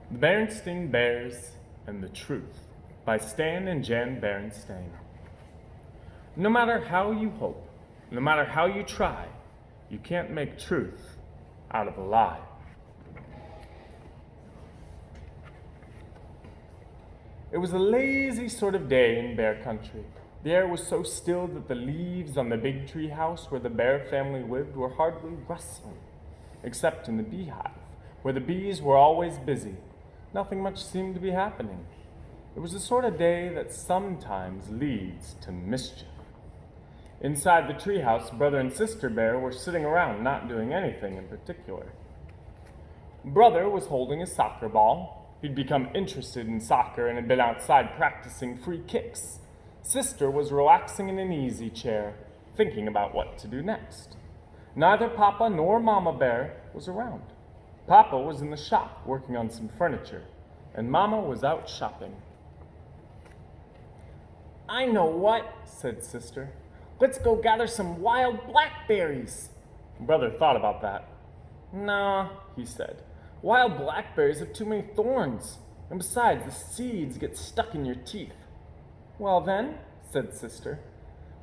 The Berenstain Bears and the Truth by Stan and Jan Berenstain. No matter how you hope, no matter how you try, you can't make truth out of a lie. It was a lazy sort of day in bear country. The air was so still that the leaves on the big tree house where the bear family lived were hardly rustling, except in the beehive, where the bees were always busy. Nothing much seemed to be happening. It was the sort of day that sometimes leads to mischief. Inside the treehouse, Brother and Sister Bear were sitting around, not doing anything in particular. Brother was holding a soccer ball. He'd become interested in soccer and had been outside practicing free kicks. Sister was relaxing in an easy chair, thinking about what to do next. Neither Papa nor Mama Bear was around. Papa was in the shop working on some furniture, and Mama was out shopping. "I know what," said Sister. "Let's go gather some wild blackberries." Brother thought about that. "Nah," he said. "Wild blackberries have too many thorns, and besides, the seeds get stuck in your teeth." "Well then," said Sister,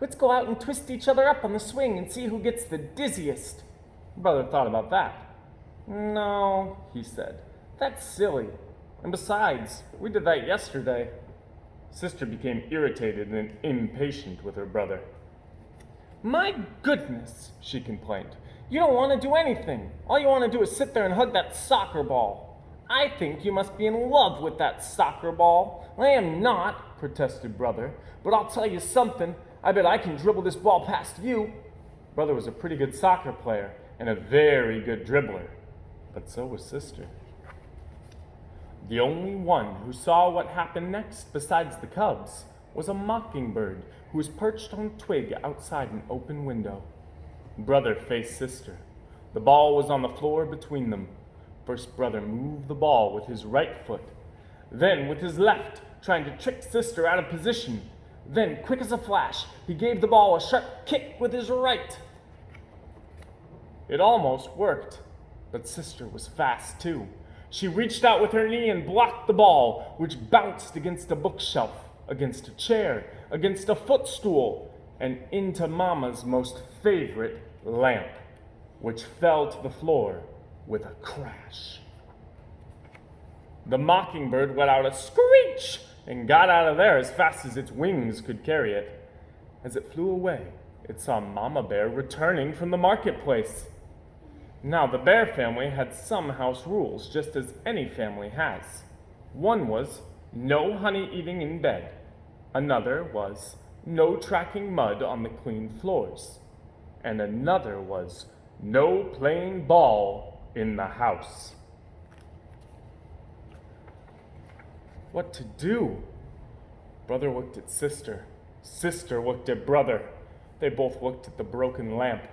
"let's go out and twist each other up on the swing and see who gets the dizziest." Brother thought about that. "No," he said, "that's silly. And besides, we did that yesterday." Sister became irritated and impatient with her brother. "My goodness," she complained. "You don't want to do anything. All you want to do is sit there and hug that soccer ball. I think you must be in love with that soccer ball." "I am not," protested Brother, "but I'll tell you something. I bet I can dribble this ball past you." Brother was a pretty good soccer player and a very good dribbler, but so was Sister. The only one who saw what happened next, besides the cubs, was a mockingbird who was perched on a twig outside an open window. Brother faced Sister. The ball was on the floor between them. First, Brother moved the ball with his right foot, then with his left, trying to trick Sister out of position. Then, quick as a flash, he gave the ball a sharp kick with his right. It almost worked, but Sister was fast too. She reached out with her knee and blocked the ball, which bounced against a bookshelf, against a chair, against a footstool, and into Mama's most favorite lamp, which fell to the floor with a crash. The mockingbird let out a screech and got out of there as fast as its wings could carry it. As it flew away, it saw Mama Bear returning from the marketplace. Now, the bear family had some house rules, just as any family has. One was no honey eating in bed. Another was no tracking mud on the clean floors. And another was no playing ball in the house. What to do? Brother looked at Sister. Sister looked at Brother. They both looked at the broken lamp,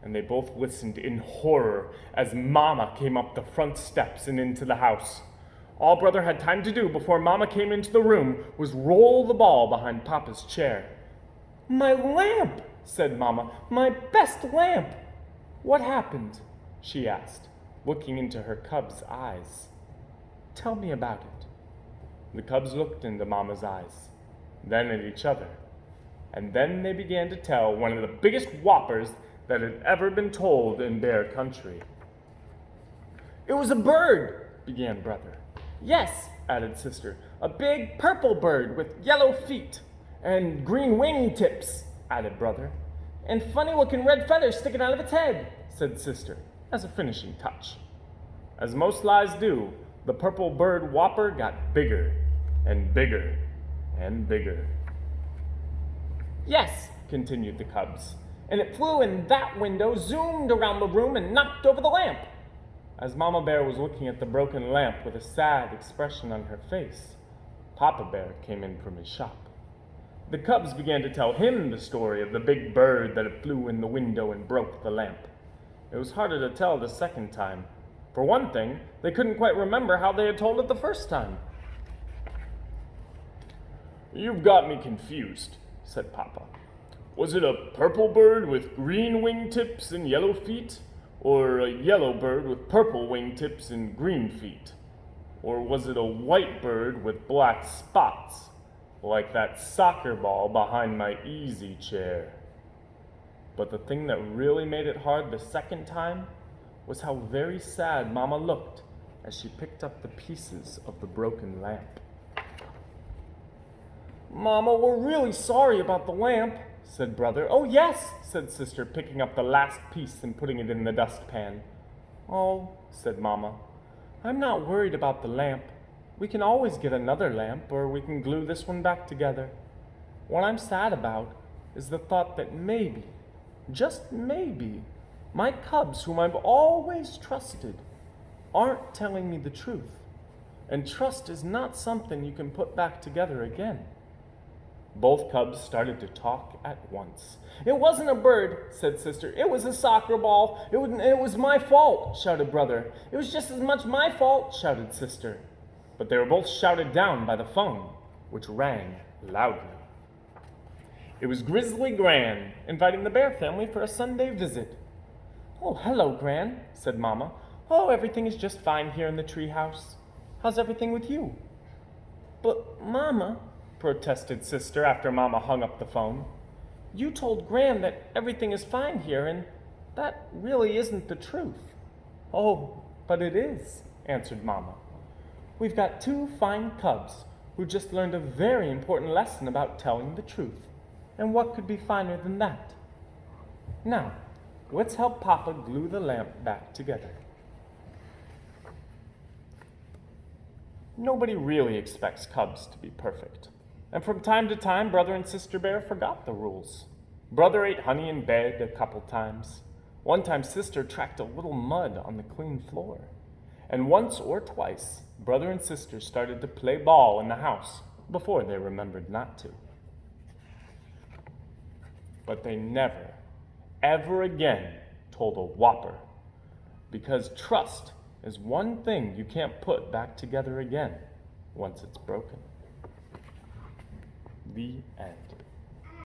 and they both listened in horror as Mama came up the front steps and into the house. All Brother had time to do before Mama came into the room was roll the ball behind Papa's chair. "My lamp," said Mama, "my best lamp." "What happened?" she asked, looking into her cub's eyes. "Tell me about it." The cubs looked into Mama's eyes, then at each other, and then they began to tell one of the biggest whoppers that had ever been told in bear country. "It was a bird," began Brother. "Yes," added Sister, "a big purple bird with yellow feet." "And green wing tips," added Brother. "And funny-looking red feathers sticking out of its head," said Sister, as a finishing touch. As most lies do, the purple bird whopper got bigger and bigger and bigger. "Yes," continued the cubs, "and it flew in that window, zoomed around the room, and knocked over the lamp." As Mama Bear was looking at the broken lamp with a sad expression on her face, Papa Bear came in from his shop. The cubs began to tell him the story of the big bird that flew in the window and broke the lamp. It was harder to tell the second time. For one thing, they couldn't quite remember how they had told it the first time. "You've got me confused," said Papa. "Was it a purple bird with green wingtips and yellow feet, or a yellow bird with purple wingtips and green feet?" or was it a white bird with black spots, like that soccer ball behind my easy chair? But the thing that really made it hard the second time was how very sad Mama looked as she picked up the pieces of the broken lamp. Mama, we're really sorry about the lamp, said Brother. Oh, yes, said Sister, picking up the last piece and putting it in the dustpan. Oh, said Mama, I'm not worried about the lamp. We can always get another lamp, or we can glue this one back together. What I'm sad about is the thought that maybe, just maybe, my cubs, whom I've always trusted, aren't telling me the truth. And trust is not something you can put back together again. Both cubs started to talk at once. It wasn't a bird, said Sister. It was a soccer ball. It was my fault, shouted Brother. It was just as much my fault, shouted Sister. But they were both shouted down by the phone, which rang loudly. It was Grizzly Gran inviting the Bear family for a Sunday visit. Oh, hello, Gran, said Mama. Oh, everything is just fine here in the treehouse. How's everything with you? But, Mama, protested Sister after Mama hung up the phone. You told Gran that everything is fine here, and that really isn't the truth. Oh, but it is, answered Mama. We've got 2 fine cubs who just learned a very important lesson about telling the truth. And what could be finer than that? Now, let's help Papa glue the lamp back together. Nobody really expects cubs to be perfect. And from time to time, Brother and Sister Bear forgot the rules. Brother ate honey in bed a couple times. One time, Sister tracked a little mud on the clean floor. And once or twice, Brother and Sister started to play ball in the house before they remembered not to. But they never, ever again told a whopper, because trust is one thing you can't put back together again once it's broken. The end.